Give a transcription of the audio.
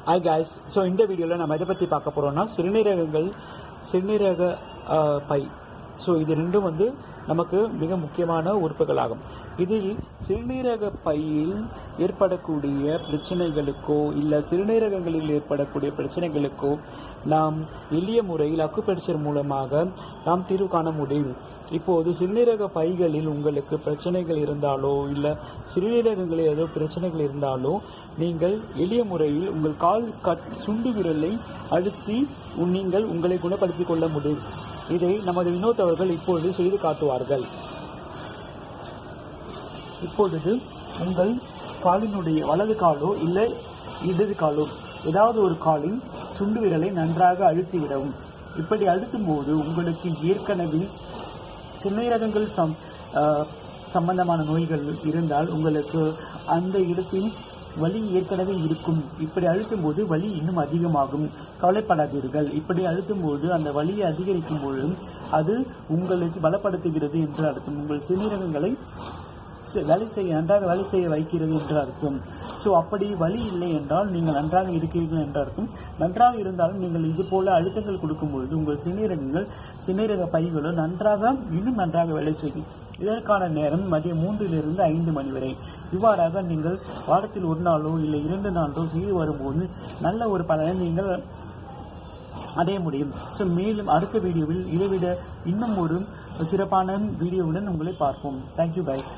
Hi guys. So இந்த வீடியோவில் நம்ம எதை பற்றி பார்க்க போகிறோம்னா சிறுநீரக பை. ஸோ இது ரெண்டும் நமக்கு மிக முக்கியமான உறுப்புகள் ஆகும். இதில் சிறுநீரக பையில் ஏற்படக்கூடிய பிரச்சனைகளுக்கோ இல்லை சிறுநீரகங்களில் ஏற்படக்கூடிய பிரச்சனைகளுக்கோ நாம் எளிய முறையில் அக்குபஞ்சர் மூலமாக நாம் தீர்வு காண முடியும். இப்போது சிறுநீரக பைகளில் உங்களுக்கு பிரச்சனைகள் இருந்தாலோ இல்லை சிறுநீரகங்களில் ஏதோ பிரச்சனைகள் இருந்தாலோ நீங்கள் எளிய முறையில் உங்கள் கால் சுண்டு விரலை அழுத்தி நீங்கள் உங்களை குணப்படுத்திக் கொள்ள முடியும். இதை நமது வினோத் அவர்கள் இப்பொழுது செய்து காட்டுவார்கள். இப்பொழுது உங்கள் காலினுடைய வலது காலோ இல்லை இடது காலோ ஏதாவது ஒரு காலின் சுண்டு விரலை நன்றாக அழுத்தி விடவும். இப்படி அழுத்தும் போது உங்களுக்கு ஏற்கனவே சிறுநீரகங்கள் சம்பந்தமான நோய்கள் இருந்தால் உங்களுக்கு அந்த இடத்தில் வலி ஏற்கனவே இருக்கும். இப்படி அழுத்தும் போது வலி இன்னும் அதிகமாகும். கவலைப்படாதீர்கள். இப்படி அழுத்தும் போது அந்த வலியை அதிகரிக்கும் பொழுது அது உங்களுக்கு பலப்படுத்துகிறது என்று அர்த்தம். உங்கள் சிறுநீரகங்களை நன்றாக வேலை செய்ய வைக்கிறது என்று அர்த்தம். ஸோ அப்படி வலி இல்லை என்றால் நீங்கள் நன்றாக இருக்கிறீர்கள் என்று அர்த்தம். நன்றாக இருந்தாலும் நீங்கள் இது போல அழுத்தங்கள் கொடுக்கும் பொழுது உங்கள் சிறுநீரக பைகளும் இன்னும் நன்றாக வேலை செய்யும். இதற்கான நேரம் மதியம் 3 to 5 மணி வரை. இவ்வாறாக நீங்கள் வாரத்தில் 1 நாளோ இல்லை 2 நாளோ செய்து வரும்போது நல்ல ஒரு பலனை நீங்கள் அடைய முடியும். ஸோ மேலும் அடுத்த வீடியோவில் இதைவிட இன்னும் ஒரு சிறப்பான வீடியோவுடன் உங்களை பார்ப்போம். Thank you guys.